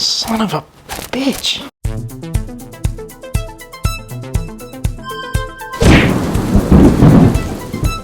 Son of a bitch.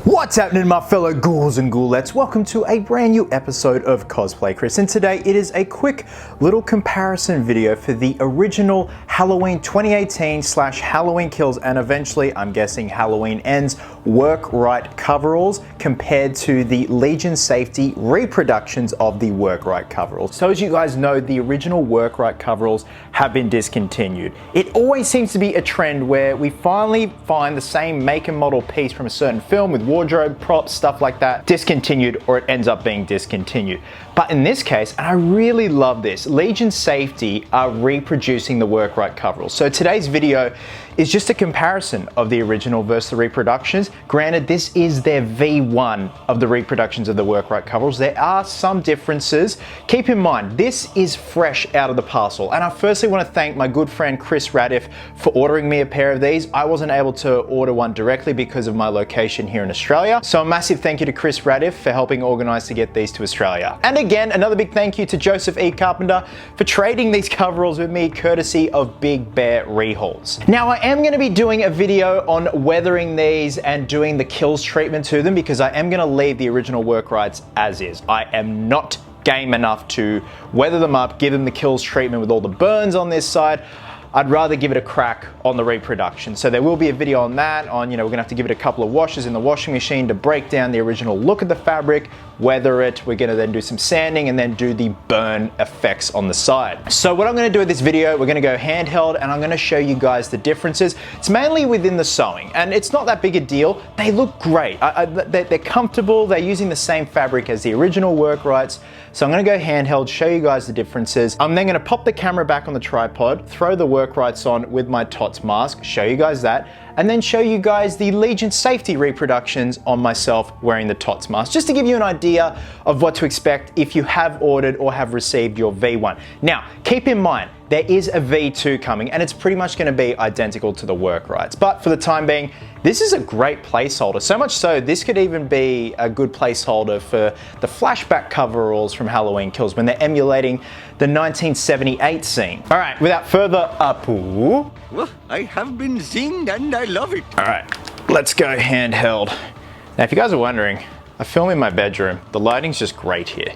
What's happening, my fellow ghouls and ghoulettes? Welcome to a brand new episode of Cosplay Chris, and today it is a quick little comparison video for the original Halloween 2018 / Halloween Kills, and eventually, I'm guessing, Halloween Ends Work Right coveralls compared to the Legion Safety reproductions of the Work Right coveralls. So as you guys know, the original Work Right coveralls have been discontinued. It always seems to be a trend where we finally find the same make and model piece from a certain film with wardrobe, props, stuff like that, discontinued, or it ends up being discontinued. But in this case, and I really love this, Legion Safety are reproducing the Work Right coveralls. So today's video is just a comparison of the original versus the reproductions. Granted, this is their V1 of the reproductions of the Work Right coveralls. There are some differences. Keep in mind, this is fresh out of the parcel. And I firstly want to thank my good friend Chris Radiff for ordering me a pair of these. I wasn't able to order one directly because of my location here in Australia. So a massive thank you to Chris Radiff for helping organize to get these to Australia. And again, another big thank you to Joseph E. Carpenter for trading these coveralls with me courtesy of Big Bear Rehauls. Now, I am going to be doing a video on weathering these and doing the kills treatment to them because I am going to leave the original Work Rights as is. I am not game enough to weather them up, give them the kills treatment with all the burns on this side. I'd rather give it a crack on the reproduction. So there will be a video on that, on, we're gonna have to give it a couple of washes in the washing machine to break down the original look of the fabric, weather it. We're gonna then do some sanding and then do the burn effects on the side. So what I'm gonna do with this video, we're gonna go handheld and I'm gonna show you guys the differences. It's mainly within the sewing and it's not that big a deal. They look great. They're comfortable. They're using the same fabric as the original Work Rights. So I'm gonna go handheld, show you guys the differences. I'm then gonna pop the camera back on the tripod, throw the Work Rights on with my TOTS mask, show you guys that, and then show you guys the Legion Safety reproductions on myself wearing the TOTS mask, just to give you an idea of what to expect if you have ordered or have received your V1. Now, keep in mind, there is a V2 coming and it's pretty much going to be identical to the Work Rights. But for the time being, this is a great placeholder. So much so, this could even be a good placeholder for the flashback coveralls from Halloween Kills when they're emulating the 1978 scene. All right, without further ado, well, I have been seeing and I love it. All right, let's go handheld. Now, if you guys are wondering, I film in my bedroom. The lighting's just great here.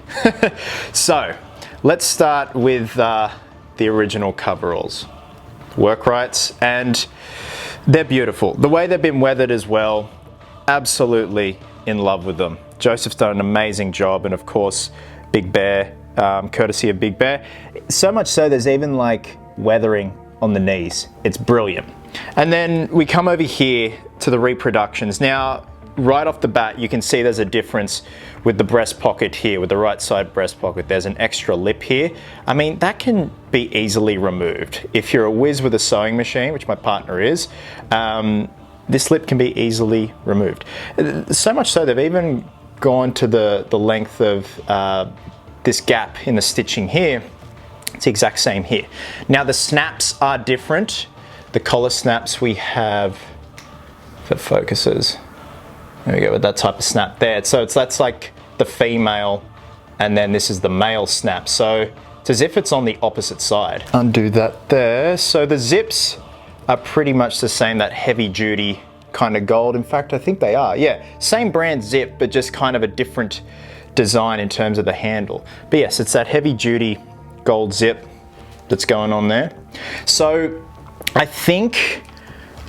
So let's start with the original coveralls, Work Rights, and they're beautiful. The way they've been weathered as well, absolutely in love with them. Joseph's done an amazing job, and of course, Big Bear, courtesy of Big Bear. So much so, there's even like weathering on the knees. It's brilliant. And then we come over here to the reproductions. Now, right off the bat, you can see there's a difference with the breast pocket here, with the right side breast pocket. There's an extra lip here. I mean, that can be easily removed. If you're a whiz with a sewing machine, which my partner is, this lip can be easily removed. So much so, they've even gone to the length of this gap in the stitching here. It's the exact same here. Now, the snaps are different. The collar snaps we have, if it focuses, there we go, with that type of snap there. So that's like the female, and then this is the male snap. So it's as if it's on the opposite side. Undo that there. So the zips are pretty much the same, that heavy duty kind of gold. In fact, I think they are, yeah. Same brand zip, but just kind of a different design in terms of the handle. But yes, it's that heavy duty gold zip that's going on there. So I think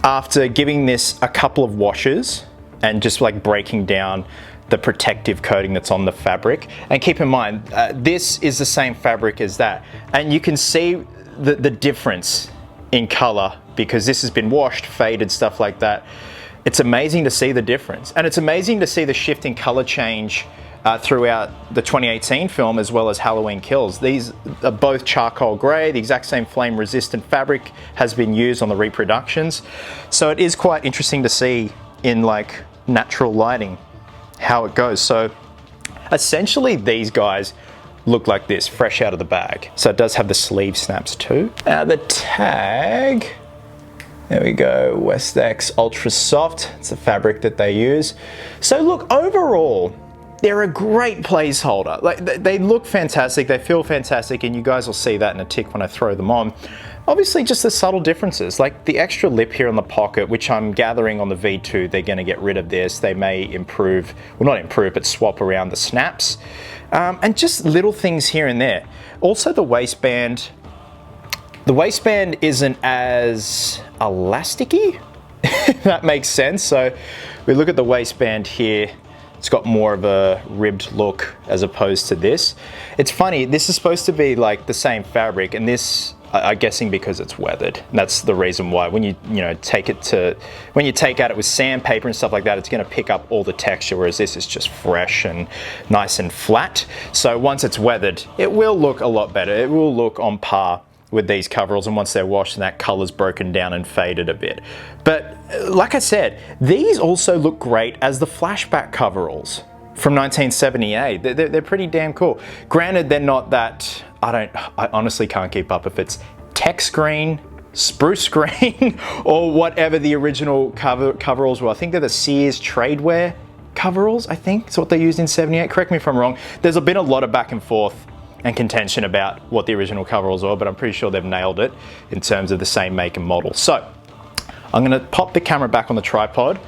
after giving this a couple of washes, and just like breaking down the protective coating that's on the fabric. And keep in mind, this is the same fabric as that. And you can see the difference in color because this has been washed, faded, stuff like that. It's amazing to see the difference. And it's amazing to see the shift in color change throughout the 2018 film as well as Halloween Kills. These are both charcoal gray, the exact same flame resistant fabric has been used on the reproductions. So it is quite interesting to see in like natural lighting how it goes. So essentially these guys look like this, fresh out of the bag. So it does have the sleeve snaps too. Now the tag, there we go, Westex Ultra Soft. It's the fabric that they use. So look, overall, they're a great placeholder. Like they look fantastic, they feel fantastic, and you guys will see that in a tick when I throw them on. Obviously just the subtle differences, like the extra lip here in the pocket, which I'm gathering on the V2, they're gonna get rid of this. They may improve, well not improve, but swap around the snaps. And just little things here and there. Also the waistband isn't as elasticy, if that makes sense. So we look at the waistband here, it's got more of a ribbed look as opposed to this. It's funny, this is supposed to be like the same fabric, and this, I'm guessing because it's weathered. And that's the reason why when you take out it with sandpaper and stuff like that, it's gonna pick up all the texture, whereas this is just fresh and nice and flat. So once it's weathered, it will look a lot better. It will look on par with these coveralls, and once they're washed and that color's broken down and faded a bit. But like I said, these also look great as the flashback coveralls from 1978. They're pretty damn cool. Granted, they're not that, I honestly can't keep up if it's Tex green, spruce green, or whatever the original coveralls were. I think they're the Sears Tradewear coveralls, I think. It's what they used in 78. Correct me if I'm wrong. There's been a lot of back and forth and contention about what the original coveralls were, but I'm pretty sure they've nailed it in terms of the same make and model. So I'm gonna pop the camera back on the tripod,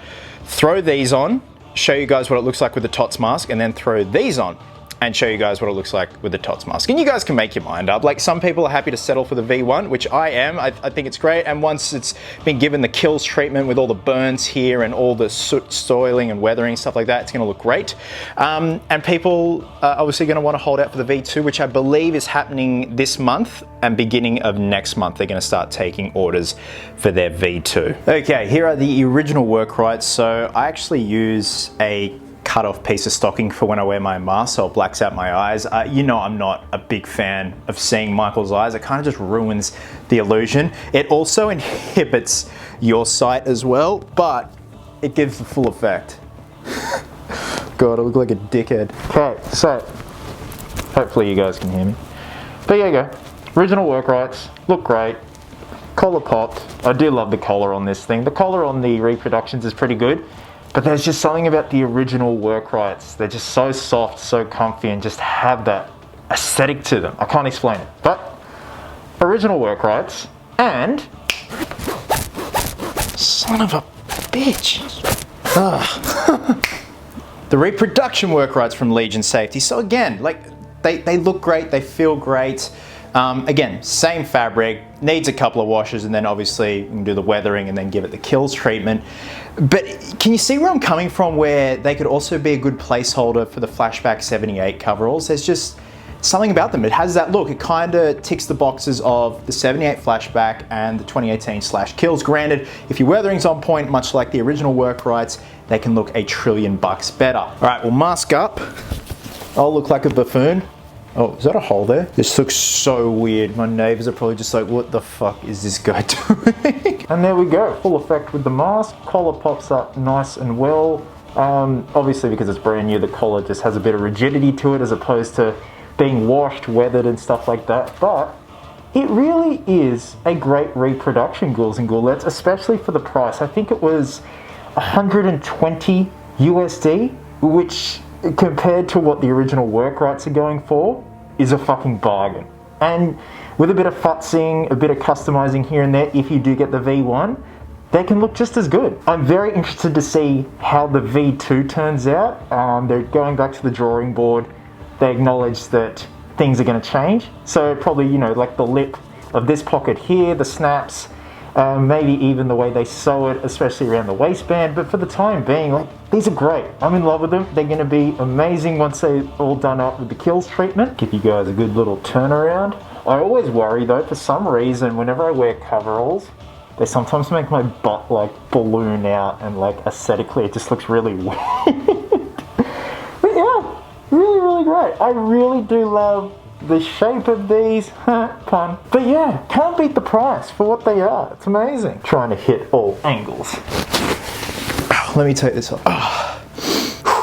throw these on, show you guys what it looks like with the TOTS mask, and then throw these on and show you guys what it looks like with the TOTS mask. And you guys can make your mind up. Like, some people are happy to settle for the V1, which I am. I think it's great. And once it's been given the kills treatment with all the burns here and all the soot soiling and weathering, stuff like that, it's gonna look great. And people are obviously gonna wanna hold out for the V2, which I believe is happening this month, and beginning of next month, they're gonna start taking orders for their V2. Okay, here are the original Workrights. So I actually use a cut off piece of stocking for when I wear my mask, so it blacks out my eyes. You know I'm not a big fan of seeing Michael's eyes. It kind of just ruins the illusion. It also inhibits your sight as well, but it gives the full effect. God, I look like a dickhead. Okay, so hopefully you guys can hear me. But there you go. Original Workrights, look great. Collar popped. I do love the collar on this thing. The collar on the reproductions is pretty good. But there's just something about the original Workrights. They're just so soft, so comfy, and just have that aesthetic to them. I can't explain it. But original Workrights, and son of a bitch. The reproduction Workrights from Legion Safety. So again, like they look great, they feel great. Again, same fabric, needs a couple of washes, and then obviously you can do the weathering and then give it the kills treatment. But can you see where I'm coming from, where they could also be a good placeholder for the Flashback 78 coveralls? There's just something about them. It has that look. It kind of ticks the boxes of the 78 Flashback and the 2018 /Kills. Granted, if your weathering's on point, much like the original Workrights, they can look $1 trillion better. All right, we'll mask up. I'll look like a buffoon. Oh, is that a hole there? This looks so weird. My neighbors are probably just like, what the fuck is this guy doing? And there we go, full effect with the mask. Collar pops up nice and well. Obviously because it's brand new, the collar just has a bit of rigidity to it as opposed to being washed, weathered and stuff like that. But it really is a great reproduction, Ghouls and Ghoulettes, especially for the price. I think it was 120 USD, which compared to what the original Workrights are going for, is a fucking bargain. And with a bit of futzing, a bit of customizing here and there, if you do get the V1, they can look just as good. I'm very interested to see how the V2 turns out. They're going back to the drawing board. They acknowledge that things are going to change. So probably, you know, like the lip of this pocket here, the snaps, maybe even the way they sew it, especially around the waistband. But for the time being, like, these are great. I'm in love with them. They're going to be amazing once they're all done up with the kills treatment. Give you guys a good little turnaround. I always worry though, for some reason, whenever I wear coveralls, they sometimes make my butt like balloon out, and like aesthetically it just looks really weird. But yeah, really great. I really do love the shape of these, pun. But yeah, can't beat the price for what they are. It's amazing. Trying to hit all angles. Let me take this off.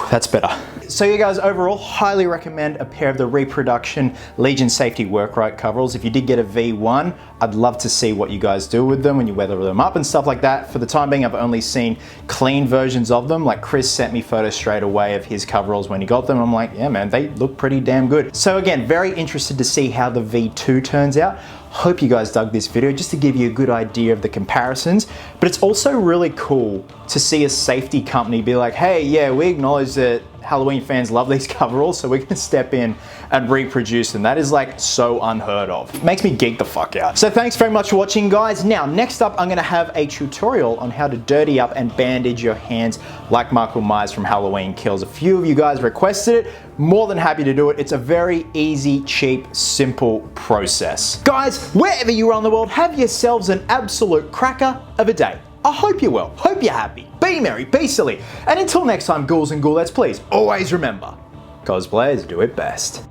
That's better. So you guys overall highly recommend a pair of the Reproduction Legion Safety Workrite coveralls. If you did get a V1, I'd love to see what you guys do with them when you weather them up and stuff like that. For the time being, I've only seen clean versions of them. Like Chris sent me photos straight away of his coveralls when he got them. I'm like, yeah man, they look pretty damn good. So again, very interested to see how the V2 turns out. Hope you guys dug this video just to give you a good idea of the comparisons, but it's also really cool to see a safety company be like, hey, yeah, we acknowledge that Halloween fans love these coveralls, so we can step in and reproduce them. That is like so unheard of. It makes me geek the fuck out. So thanks very much for watching, guys. Now, next up, I'm gonna have a tutorial on how to dirty up and bandage your hands like Michael Myers from Halloween Kills. A few of you guys requested it. More than happy to do it. It's a very easy, cheap, simple process. Guys, wherever you are in the world, have yourselves an absolute cracker of a day. I hope you're well, hope you're happy, be merry, be silly, and until next time, ghouls and ghoulettes, please always remember, cosplayers do it best.